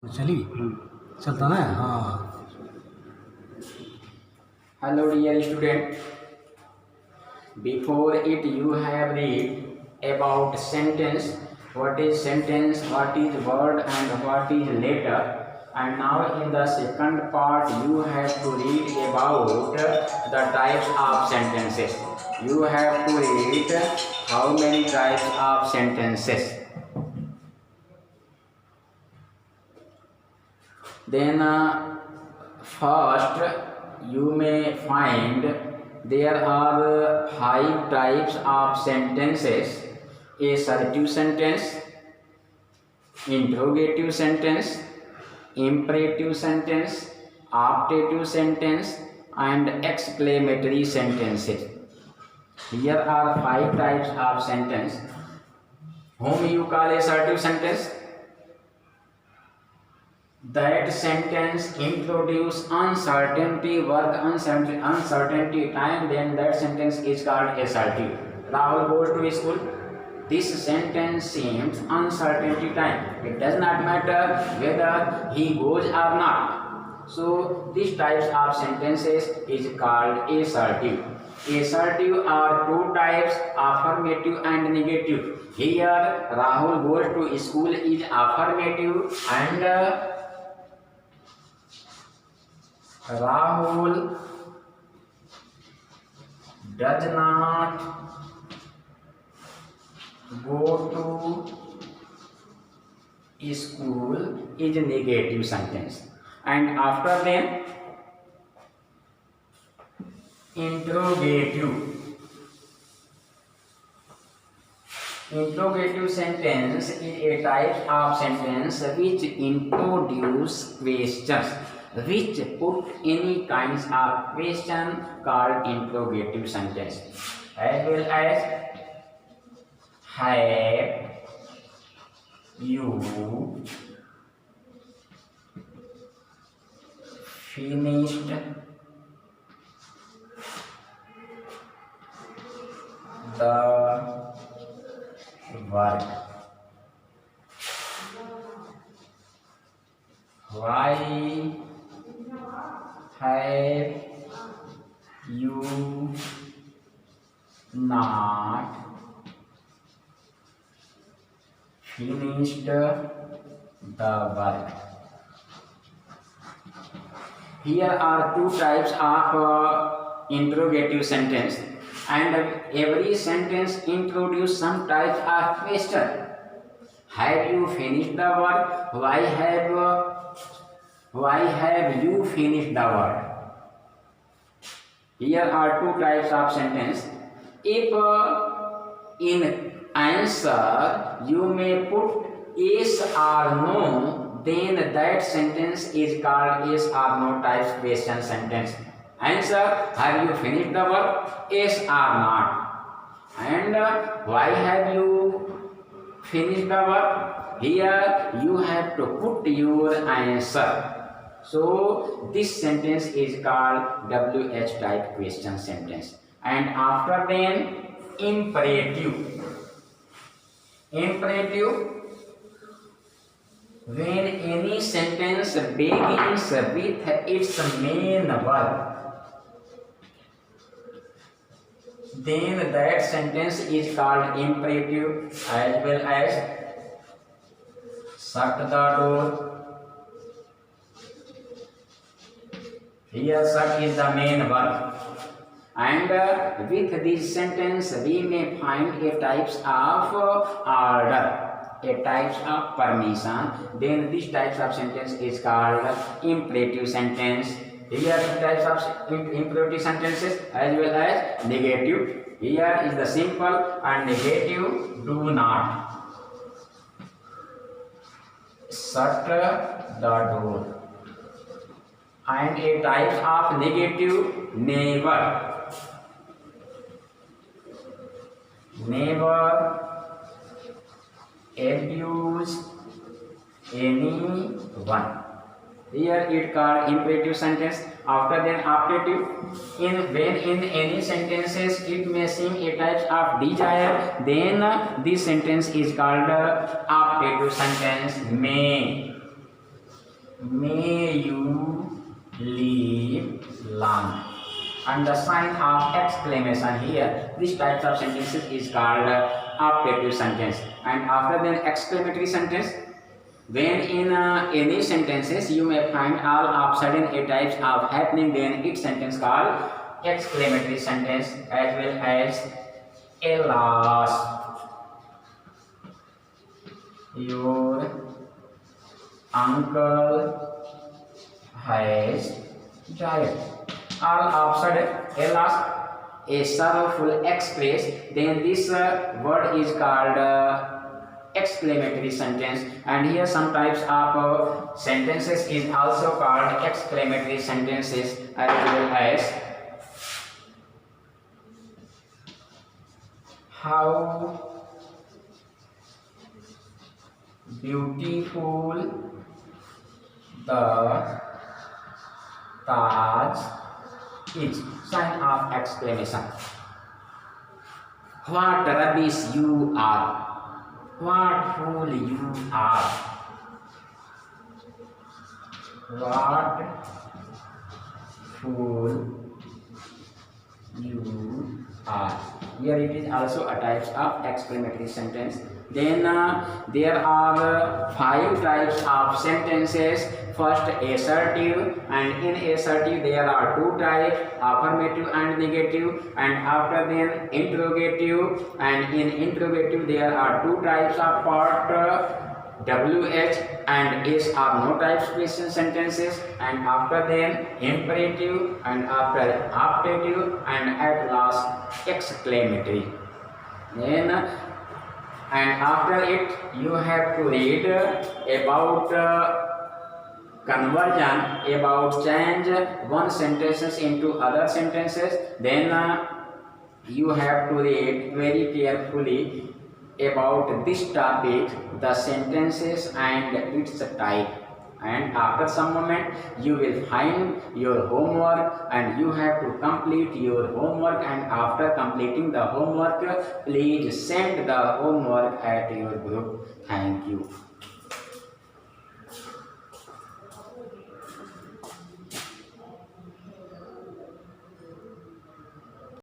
चली चलता ना हाँ। Hello dear student, before it you have read about sentence, what is sentence, what is word and what is letter, and now in the second part you have to read about the types of sentences. You have to read how many types of sentences. Then first you may find there are five types of sentences: assertive sentence, interrogative sentence, imperative sentence, optative sentence, and exclamatory sentences. Here are five types of sentence. Whom you call assertive sentence? That sentence introduce uncertainty, work uncertainty time, then that sentence is called assertive. Rahul goes to school. This sentence seems uncertainty time. It does not matter whether he goes or not. So these types of sentences is called assertive. Assertive are two types, affirmative and negative. Here Rahul goes to school is affirmative and Rahul does not go to school is a negative sentence. And after them, interrogative. Interrogative sentence is a type of sentence which introduce questions, which put any kinds of question called interrogative sentence, as well as have you finished the work? Why have you not finished the work? Here are two types of interrogative sentence, and every sentence introduce some types of question. Have you finished the work? Why have you finished the work? Here are two types of sentence. If in answer you may put yes or no, then that sentence is called yes or no types question sentence. Answer: have you finished the work? Yes or not. And why have you finished the work? Here you have to put your answer. So this sentence is called WH type question sentence. And after then, imperative. Imperative, when any sentence begins with its main verb, then that sentence is called imperative, as well as shut the door. Here shut is the main verb, and with this sentence we may find a types of order, a types of permission. Then this types of sentence is called imperative sentence. Here are two types of imperative sentences as well as negative. Here is the simple and negative: do not shut the door. And a type of negative: never. Never abuse anyone. Here it called imperative sentence. After then optative. When in any sentences it may seem a type of desire, then this sentence is called optative sentence: may. may you live long. And the sign of exclamation here, this type of sentences is called optative sentence. And after the exclamatory sentence, when in any sentences you may find all of sudden a types of happening, then its sentence called exclamatory sentence, as well as alas, your uncle has died. All of sudden, alas, a sorrowful express, then this word is called exclamatory sentence. And here some types of sentences is also called exclamatory sentences, as well as how beautiful the Taj is, sign of exclamation. What rubbish you are, what fool you are, what fool you are. Here it is also a types of exclamatory sentence. Then there are 5 types of sentences. First, assertive, and in assertive there are 2 types, affirmative and negative. And after then interrogative, and in interrogative there are 2 types of part, WH and S are no types question sentences. And after then imperative, and after optative, and at last exclamatory. Then and after it you have to read about conversion, about change one sentences into other sentences. Then you have to read very carefully about this topic, the sentences and its type. And after some moment you will find your homework, and you have to complete your homework. And after completing the homework, please send the homework at your group. Thank you.